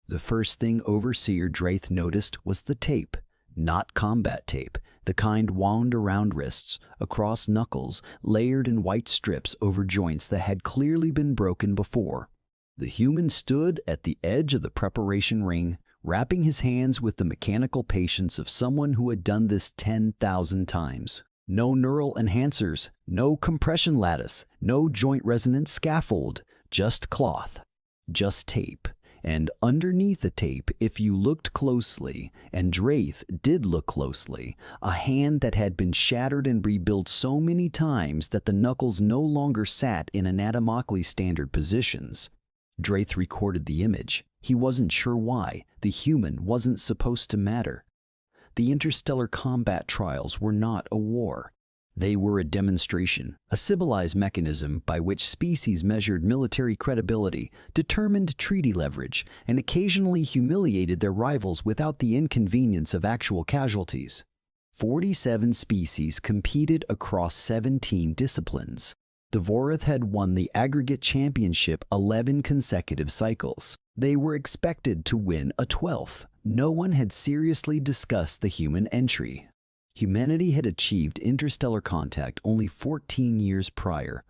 The first thing Overseer Draith noticed was the tape, not combat tape, the kind wound around wrists, across knuckles, layered in white strips over joints that had clearly been broken before. The human stood at the edge of the preparation ring, wrapping his hands with the mechanical patience of someone who had done this 10,000 times. No neural enhancers, no compression lattice, no joint resonance scaffold, just cloth, just tape. And underneath the tape, if you looked closely, and Draith did look closely, a hand that had been shattered and rebuilt so many times that the knuckles no longer sat in anatomically standard positions. Draith recorded the image. He wasn't sure why. The human wasn't supposed to matter. The interstellar combat trials were not a war. They were a demonstration, a civilized mechanism by which species measured military credibility, determined treaty leverage, and occasionally humiliated their rivals without the inconvenience of actual casualties. 47 species competed across 17 disciplines. The Vorath had won the aggregate championship 11 consecutive cycles. They were expected to win a 12th. No one had seriously discussed the human entry. Humanity had achieved interstellar contact only 14 years prior.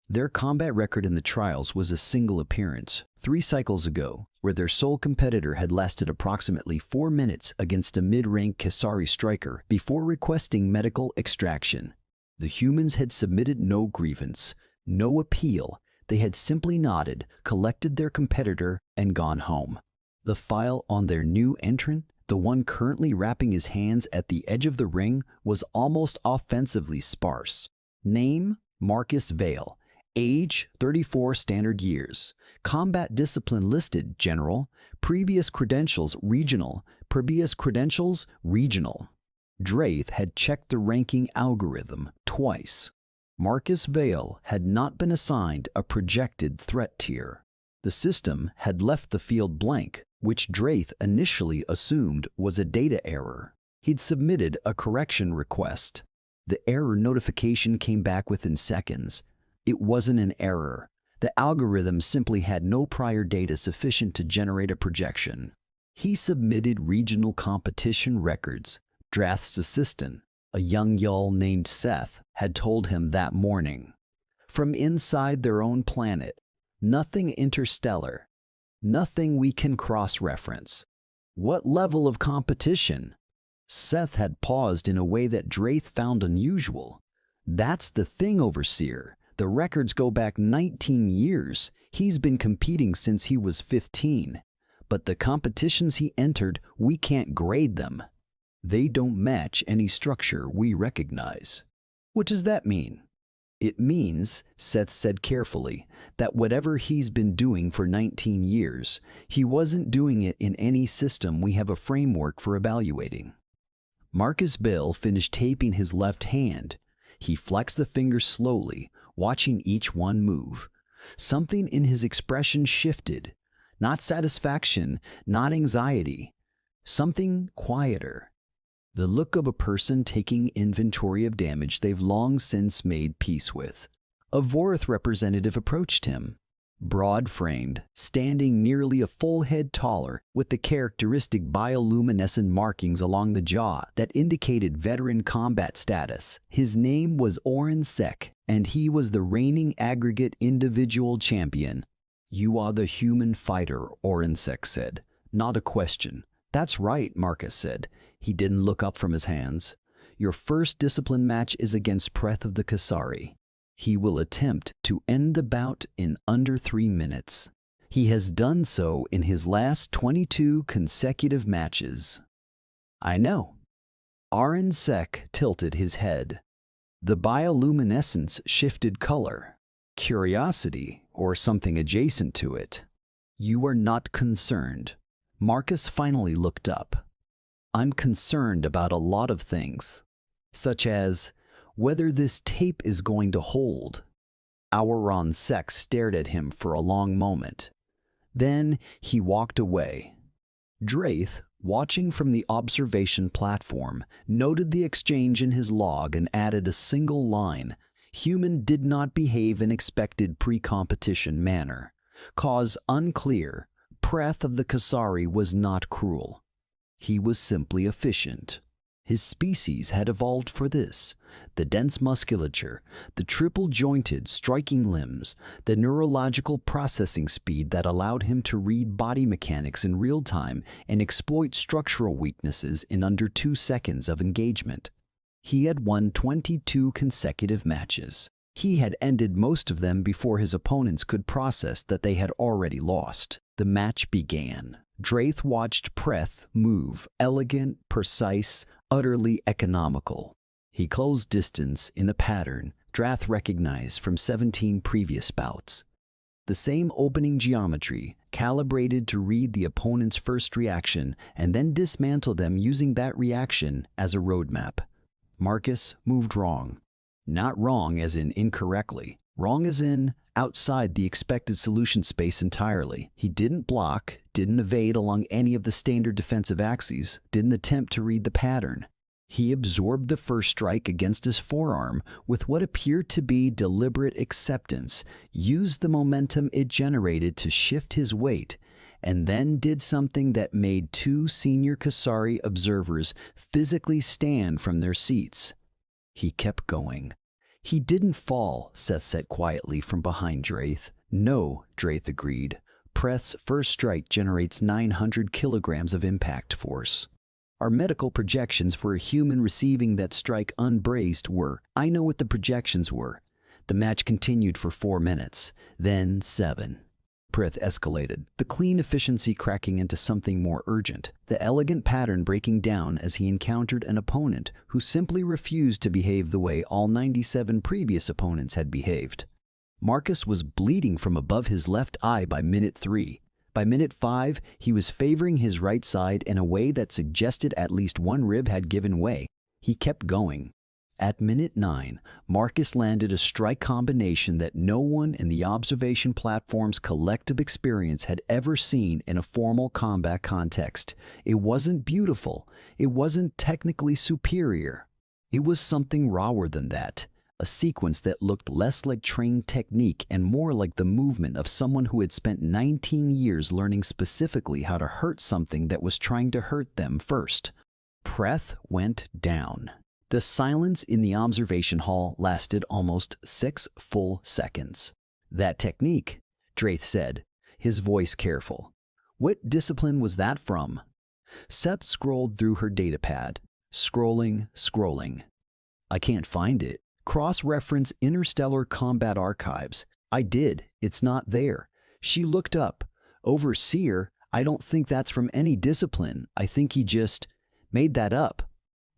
Their combat record in the trials was a single appearance, 3 cycles ago, where their sole competitor had lasted approximately 4 minutes against a mid-rank Kasari striker before requesting medical extraction. The humans had submitted no grievance, no appeal. They had simply nodded, collected their competitor, and gone home. The file on their new entrant, the one currently wrapping his hands at the edge of the ring, was almost offensively sparse. Name: Marcus Vale. Age: 34 standard years. Combat discipline listed: General. Previous credentials: Regional. Previous credentials: Regional. Draith had checked the ranking algorithm twice. Marcus Vale had not been assigned a projected threat tier. The system had left the field blank, which Draith initially assumed was a data error. He'd submitted a correction request. The error notification came back within seconds. It wasn't an error. The algorithm simply had no prior data sufficient to generate a projection. He submitted regional competition records. Drath's assistant, a young Yull named Seth, had told him that morning. From inside their own planet, nothing interstellar. Nothing we can cross-reference. What level of competition? Seth had paused in a way that Draith found unusual. That's the thing, Overseer. The records go back 19 years. He's been competing since he was 15. But the competitions he entered, we can't grade them. They don't match any structure we recognize. What does that mean? It means, Seth said carefully, that whatever he's been doing for 19 years, he wasn't doing it in any system we have a framework for evaluating. Marcus Bill finished taping his left hand. He flexed the fingers slowly, watching each one move. Something in his expression shifted. Not satisfaction, not anxiety. Something quieter. The look of a person taking inventory of damage they've long since made peace with. A Vorath representative approached him. Broad-framed, standing nearly a full head taller, with the characteristic bioluminescent markings along the jaw that indicated veteran combat status. His name was Oren Sek, and he was the reigning aggregate individual champion. "You are the human fighter," Oren Sek said. "Not a question." "That's right," Marcus said. He didn't look up from his hands. "Your first discipline match is against Preth of the Kasari. He will attempt to end the bout in under 3 minutes. He has done so in his last 22 consecutive matches." "I know." Oren Sek tilted his head. The bioluminescence shifted color. Curiosity, or something adjacent to it. "You are not concerned." Marcus finally looked up. "I'm concerned about a lot of things, such as whether this tape is going to hold." Auron Sek stared at him for a long moment. Then he walked away. Draith, watching from the observation platform, noted the exchange in his log and added a single line. Human did not behave in expected pre-competition manner. Cause unclear. Preth of the Kasari was not cruel. He was simply efficient. His species had evolved for this. The dense musculature, the triple-jointed, striking limbs, the neurological processing speed that allowed him to read body mechanics in real time and exploit structural weaknesses in under 2 seconds of engagement. He had won 22 consecutive matches. He had ended most of them before his opponents could process that they had already lost. The match began. Draith watched Preth move, elegant, precise, utterly economical. He closed distance in a pattern Drath recognized from 17 previous bouts. The same opening geometry, calibrated to read the opponent's first reaction and then dismantle them using that reaction as a roadmap. Marcus moved wrong. Not wrong as in incorrectly. Wrong as in outside the expected solution space entirely. He didn't block, didn't evade along any of the standard defensive axes, didn't attempt to read the pattern. He absorbed the first strike against his forearm with what appeared to be deliberate acceptance, used the momentum it generated to shift his weight, and then did something that made 2 senior Kasari observers physically stand from their seats. He kept going. He didn't fall, Seth said quietly from behind Draith. No, Draith agreed. Preth's first strike generates 900 kilograms of impact force. Our medical projections for a human receiving that strike unbraced were, I know what the projections were. The match continued for 4 minutes, then 7. Preth escalated, the clean efficiency cracking into something more urgent, the elegant pattern breaking down as he encountered an opponent who simply refused to behave the way all 97 previous opponents had behaved. Marcus was bleeding from above his left eye by minute 3. By minute 5, he was favoring his right side in a way that suggested at least one rib had given way. He kept going. At minute 9, Marcus landed a strike combination that no one in the observation platform's collective experience had ever seen in a formal combat context. It wasn't beautiful. It wasn't technically superior. It was something rawer than that. A sequence that looked less like trained technique and more like the movement of someone who had spent 19 years learning specifically how to hurt something that was trying to hurt them first. Preth went down. The silence in the observation hall lasted almost 6 full seconds. That technique, Draith said, his voice careful. What discipline was that from? Seth scrolled through her datapad. Scrolling. I can't find it. Cross-reference Interstellar Combat Archives. I did. It's not there. She looked up. Overseer, I don't think that's from any discipline. I think he just made that up.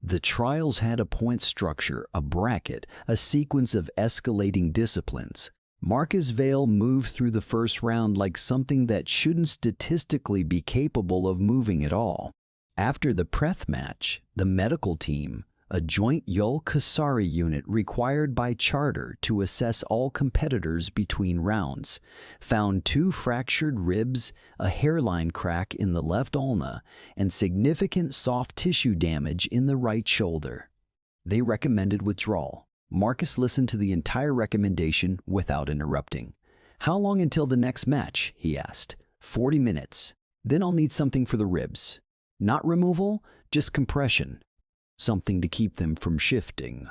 The trials had a point structure, a bracket, a sequence of escalating disciplines. Marcus Vale moved through the first round like something that shouldn't statistically be capable of moving at all. After the Preth match, the medical team, a joint Yul Kasari unit required by charter to assess all competitors between rounds, found 2 fractured ribs, a hairline crack in the left ulna, and significant soft tissue damage in the right shoulder. They recommended withdrawal. Marcus listened to the entire recommendation without interrupting. How long until the next match? He asked. 40 minutes. Then I'll need something for the ribs. Not removal, just compression. Something to keep them from shifting.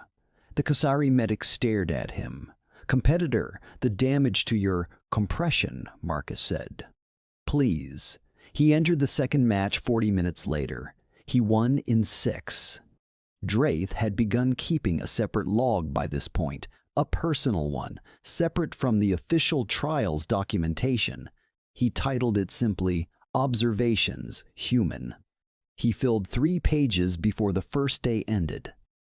The Kasari medic stared at him. Competitor, the damage to your compression, Marcus said. Please. He entered the second match 40 minutes later. He won in 6. Draith had begun keeping a separate log by this point, a personal one, separate from the official trials documentation. He titled it simply, Observations, Human. He filled 3 pages before the first day ended.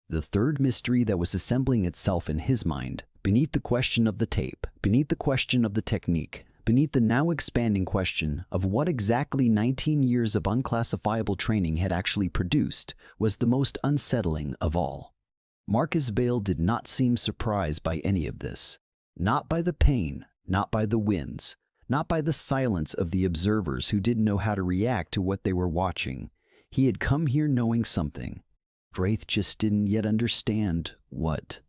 The third mystery that was assembling itself in his mind, beneath the question of the tape, beneath the question of the technique, beneath the now expanding question of what exactly 19 years of unclassifiable training had actually produced, was the most unsettling of all. Marcus Vale did not seem surprised by any of this. Not by the pain, not by the wins, not by the silence of the observers who didn't know how to react to what they were watching. He had come here knowing something. Draith just didn't yet understand what.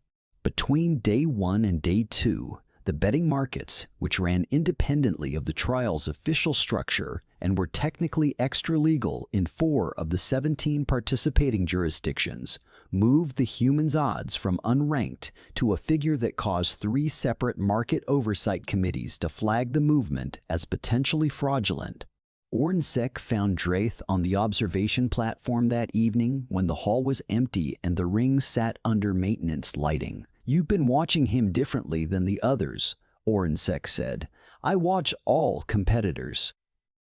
Between day 1 and day 2, The betting markets, which ran independently of the trial's official structure and were technically extra-legal in 4 of the 17 participating jurisdictions, moved the humans' odds from unranked to a figure that caused 3 separate market oversight committees to flag the movement as potentially fraudulent. Ornsek found Drath on the observation platform that evening when the hall was empty and the ring sat under maintenance lighting. "You've been watching him differently than the others," Ornsek said. "I watch all competitors.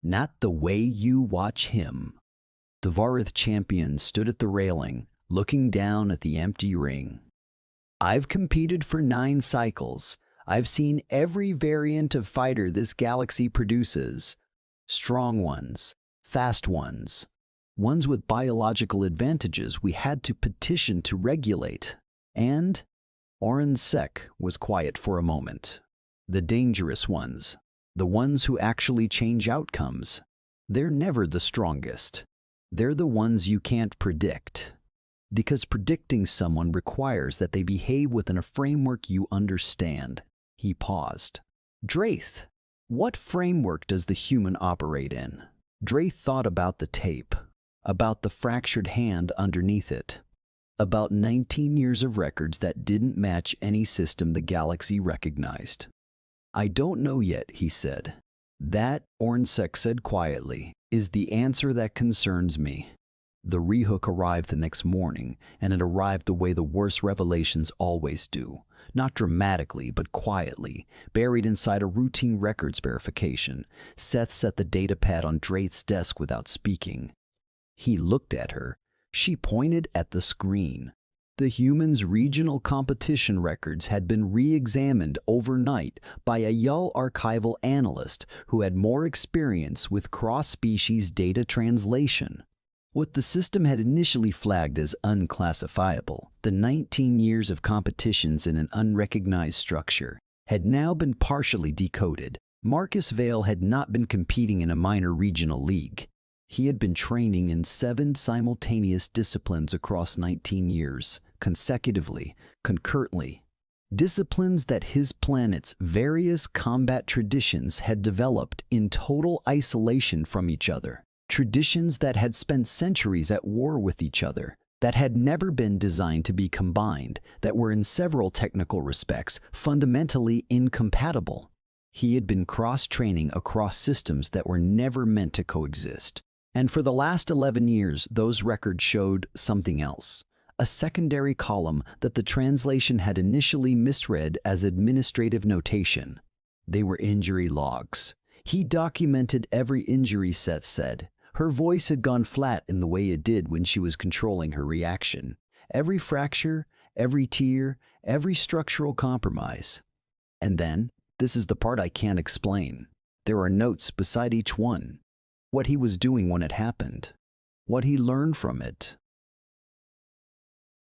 Not the way you watch him." The Varith champion stood at the railing, looking down at the empty ring. "I've competed for 9 cycles. I've seen every variant of fighter this galaxy produces. Strong ones, fast ones, ones with biological advantages we had to petition to regulate. And," Ornsek was quiet for a moment, "the dangerous ones, the ones who actually change outcomes. They're never the strongest. They're the ones you can't predict. Because predicting someone requires that they behave within a framework you understand." He paused. "Drath, what framework does the human operate in?" Drath thought about the tape, about the fractured hand underneath it, about 19 years of records that didn't match any system the galaxy recognized. "I don't know yet," he said. "That," Ornsek said quietly, "is the answer that concerns me." The rehook arrived the next morning, and it arrived the way the worst revelations always do. Not dramatically, but quietly, buried inside a routine records verification. Seth set the datapad on Drath's desk without speaking. He looked at her. She pointed at the screen. The humans' regional competition records had been re-examined overnight by a Yull archival analyst who had more experience with cross-species data translation. What the system had initially flagged as unclassifiable, the 19 years of competitions in an unrecognized structure, had now been partially decoded. Marcus Vale had not been competing in a minor regional league. He had been training in 7 simultaneous disciplines across 19 years, consecutively, concurrently. Disciplines that his planet's various combat traditions had developed in total isolation from each other. Traditions that had spent centuries at war with each other, that had never been designed to be combined, that were in several technical respects fundamentally incompatible. He had been cross-training across systems that were never meant to coexist. And for the last 11 years, those records showed something else. A secondary column that the translation had initially misread as administrative notation. They were injury logs. He documented every injury, Seth said. Her voice had gone flat in the way it did when she was controlling her reaction. Every fracture, every tear, every structural compromise. And then, this is the part I can't explain. There are notes beside each one. What he was doing when it happened. What he learned from it.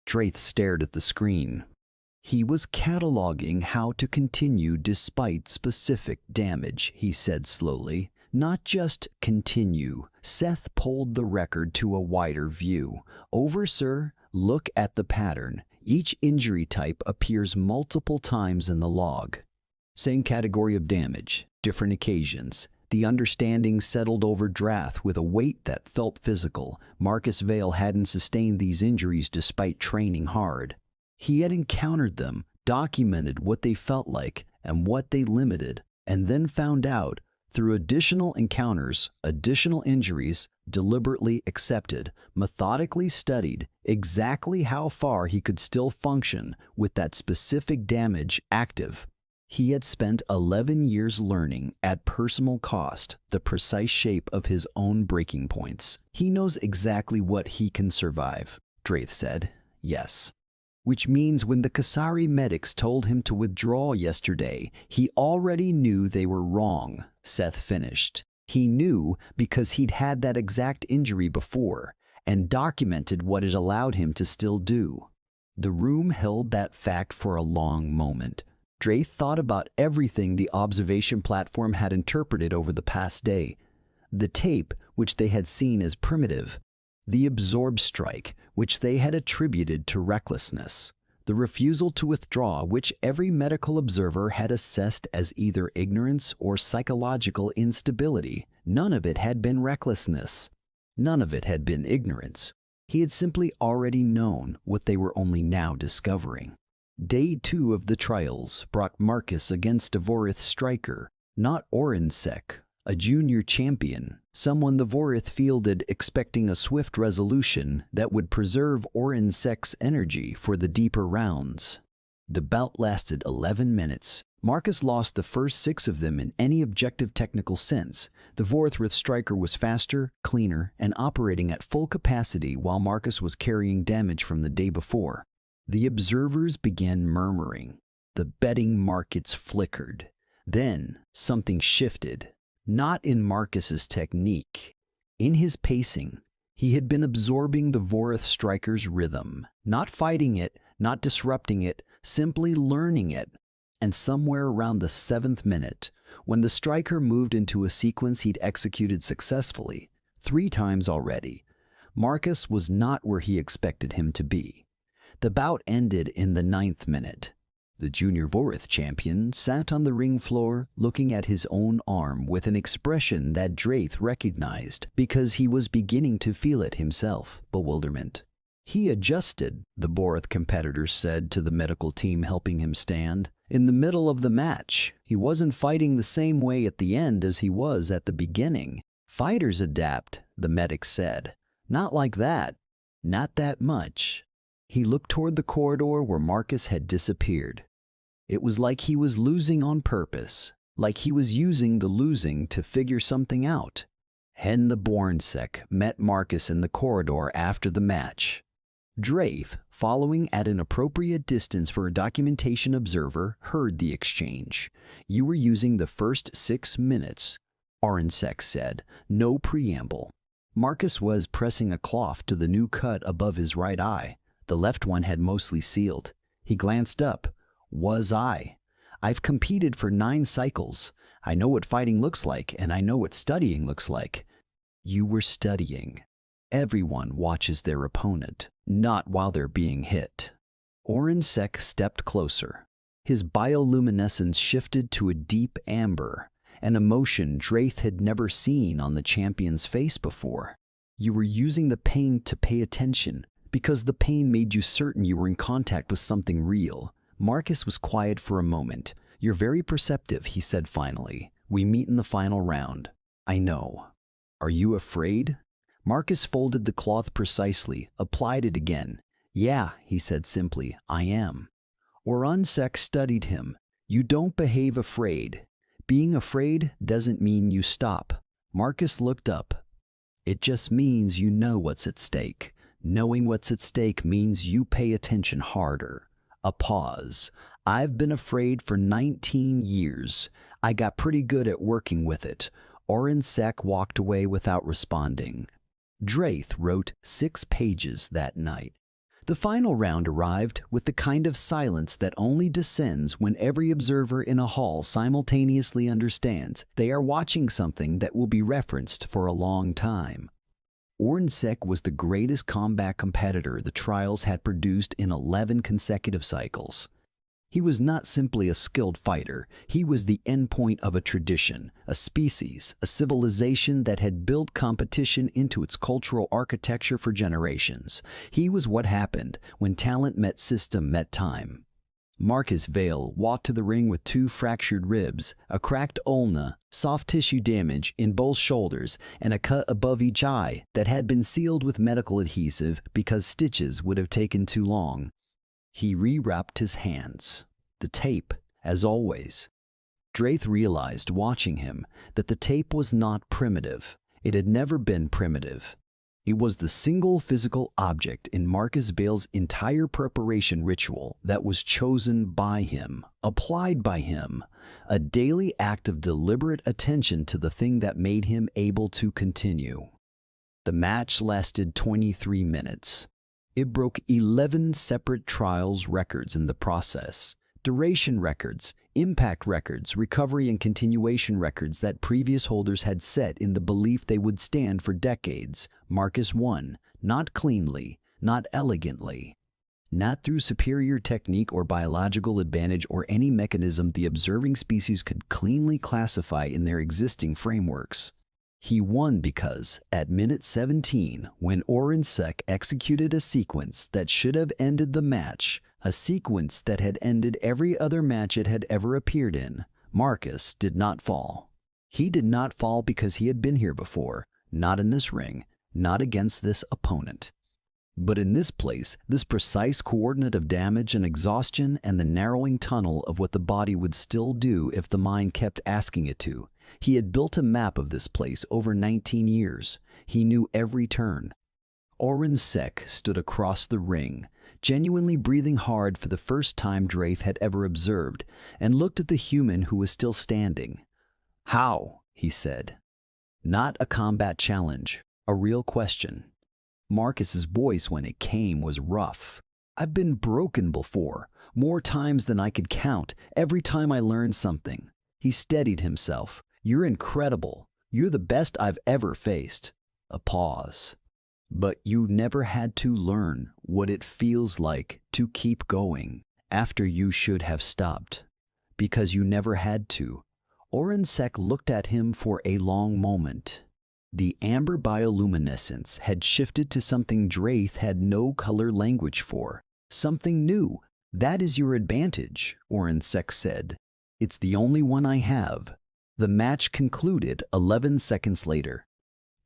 Drath stared at the screen. He was cataloging how to continue despite specific damage, he said slowly. Not just continue. Seth pulled the record to a wider view. Over, sir. Look at the pattern. Each injury type appears multiple times in the log. Same category of damage, different occasions. The understanding settled over Drath with a weight that felt physical. Marcus Vale hadn't sustained these injuries despite training hard. He had encountered them, documented what they felt like and what they limited, and then found out, through additional encounters, additional injuries, deliberately accepted, methodically studied, exactly how far he could still function with that specific damage active. He had spent 11 years learning, at personal cost, the precise shape of his own breaking points. He knows exactly what he can survive, Drath said. Yes. Which means when the Kasari medics told him to withdraw yesterday, he already knew they were wrong, Seth finished. He knew because he'd had that exact injury before, and documented what it allowed him to still do. The room held that fact for a long moment. Drath thought about everything the observation platform had interpreted over the past day. The tape, which they had seen as primitive. The absorb strike, which they had attributed to recklessness. The refusal to withdraw, which every medical observer had assessed as either ignorance or psychological instability, none of it had been recklessness. None of it had been ignorance. He had simply already known what they were only now discovering. Day 2 of the trials brought Marcus against a Vorith striker, not Orinsek, a junior champion, someone the Vorith fielded expecting a swift resolution that would preserve Orinsek's energy for the deeper rounds. The bout lasted 11 minutes. Marcus lost the first 6 of them in any objective technical sense. The Vorith striker was faster, cleaner, and operating at full capacity while Marcus was carrying damage from the day before. The observers began murmuring. The betting markets flickered. Then something shifted. Not in Marcus's technique. In his pacing, he had been absorbing the Vorith striker's rhythm, not fighting it, not disrupting it, simply learning it. And somewhere around the 7th minute, when the striker moved into a sequence he'd executed successfully, 3 times already, Marcus was not where he expected him to be. The bout ended in the 9th minute. The junior Vorith champion sat on the ring floor looking at his own arm with an expression that Draith recognized because he was beginning to feel it himself, bewilderment. He adjusted, the Vorith competitor said to the medical team helping him stand. In the middle of the match, he wasn't fighting the same way at the end as he was at the beginning. Fighters adapt, the medic said. Not like that. Not that much. He looked toward the corridor where Marcus had disappeared. It was like he was losing on purpose, like he was using the losing to figure something out. Hen the Bornsek met Marcus in the corridor after the match. Draith, following at an appropriate distance for a documentation observer, heard the exchange. You were using the first 6 minutes, Orinsek said, no preamble. Marcus was pressing a cloth to the new cut above his right eye. The left one had mostly sealed. He glanced up. Was I? I've competed for 9 cycles. I know what fighting looks like, and I know what studying looks like. You were studying. Everyone watches their opponent, not while they're being hit. Orinsek stepped closer. His bioluminescence shifted to a deep amber, an emotion Draith had never seen on the champion's face before. You were using the pain to pay attention, because the pain made you certain you were in contact with something real. Marcus was quiet for a moment. You're very perceptive, he said finally. We meet in the final round. I know. Are you afraid? Marcus folded the cloth precisely, applied it again. Yeah, he said simply, I am. Orinsek studied him. You don't behave afraid. Being afraid doesn't mean you stop. Marcus looked up. It just means you know what's at stake. Knowing what's at stake means you pay attention harder. A pause. I've been afraid for 19 years. I got pretty good at working with it. Orinsek walked away without responding. Draith wrote 6 pages that night. The final round arrived with the kind of silence that only descends when every observer in a hall simultaneously understands they are watching something that will be referenced for a long time. Orinsek was the greatest combat competitor the trials had produced in 11 consecutive cycles. He was not simply a skilled fighter, he was the endpoint of a tradition, a species, a civilization that had built competition into its cultural architecture for generations. He was what happened when talent met system met time. Marcus Vale walked to the ring with 2 fractured ribs, a cracked ulna, soft tissue damage in both shoulders, and a cut above each eye that had been sealed with medical adhesive because stitches would have taken too long. He rewrapped his hands. The tape, as always. Draith realized, watching him, that the tape was not primitive. It had never been primitive. It was the single physical object in Marcus Vale's entire preparation ritual that was chosen by him, applied by him, a daily act of deliberate attention to the thing that made him able to continue. The match lasted 23 minutes. It broke 11 separate trials records in the process. Duration records, impact records, recovery and continuation records that previous holders had set in the belief they would stand for decades. Marcus won, not cleanly, not elegantly. Not through superior technique or biological advantage or any mechanism the observing species could cleanly classify in their existing frameworks. He won because, at minute 17, when Orensek executed a sequence that should have ended the match, a sequence that had ended every other match it had ever appeared in, Marcus did not fall. He did not fall because he had been here before, not in this ring, not against this opponent. But in this place, this precise coordinate of damage and exhaustion and the narrowing tunnel of what the body would still do if the mind kept asking it to. He had built a map of this place over 19 years. He knew every turn. Orensek stood across the ring, genuinely breathing hard for the first time Draith had ever observed, and looked at the human who was still standing. "How?" he said. Not a combat challenge, a real question. Marcus's voice when it came was rough. "I've been broken before, more times than I could count, every time I learned something." He steadied himself. "You're incredible. You're the best I've ever faced." A pause. "But you never had to learn what it feels like to keep going after you should have stopped. Because you never had to." Orensek looked at him for a long moment. The amber bioluminescence had shifted to something Draith had no color language for. "Something new. That is your advantage," Orensek said. "It's the only one I have." The match concluded 11 seconds later.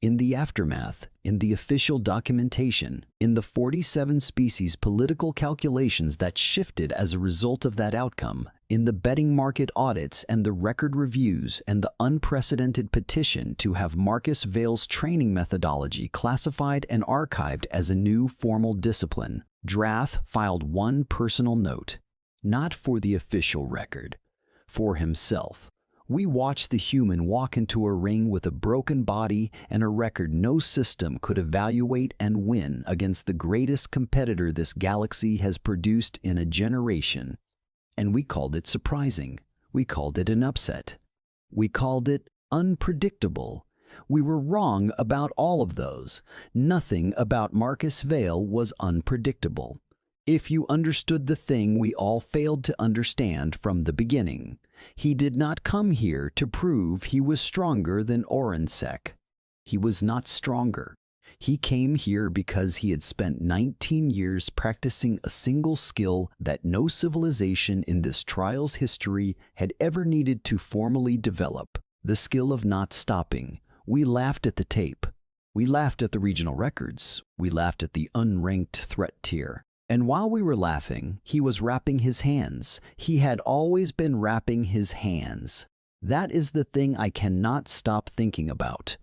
In the aftermath, in the official documentation, in the 47 species political calculations that shifted as a result of that outcome, in the betting market audits and the record reviews and the unprecedented petition to have Marcus Vale's training methodology classified and archived as a new formal discipline, Drath filed one personal note. Not for the official record, for himself. "We watched the human walk into a ring with a broken body and a record no system could evaluate and win against the greatest competitor this galaxy has produced in a generation. And we called it surprising. We called it an upset. We called it unpredictable. We were wrong about all of those. Nothing about Marcus Vale was unpredictable. If you understood the thing we all failed to understand from the beginning. He did not come here to prove he was stronger than Orensek. He was not stronger. He came here because he had spent 19 years practicing a single skill that no civilization in this trial's history had ever needed to formally develop, the skill of not stopping. We laughed at the tape. We laughed at the regional records. We laughed at the unranked threat tier. And while we were laughing, he was wrapping his hands. He had always been wrapping his hands. That is the thing I cannot stop thinking about.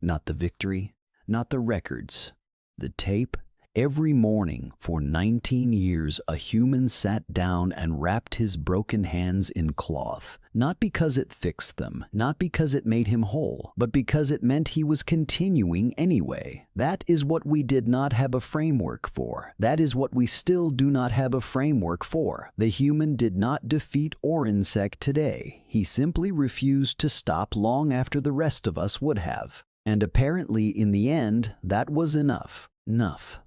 Not the victory, not the records. The tape. Every morning for 19 years, a human sat down and wrapped his broken hands in cloth. Not because it fixed them, not because it made him whole, but because it meant he was continuing anyway. That is what we did not have a framework for. That is what we still do not have a framework for. The human did not defeat Orensek today. He simply refused to stop long after the rest of us would have. And apparently in the end, that was enough. Enough.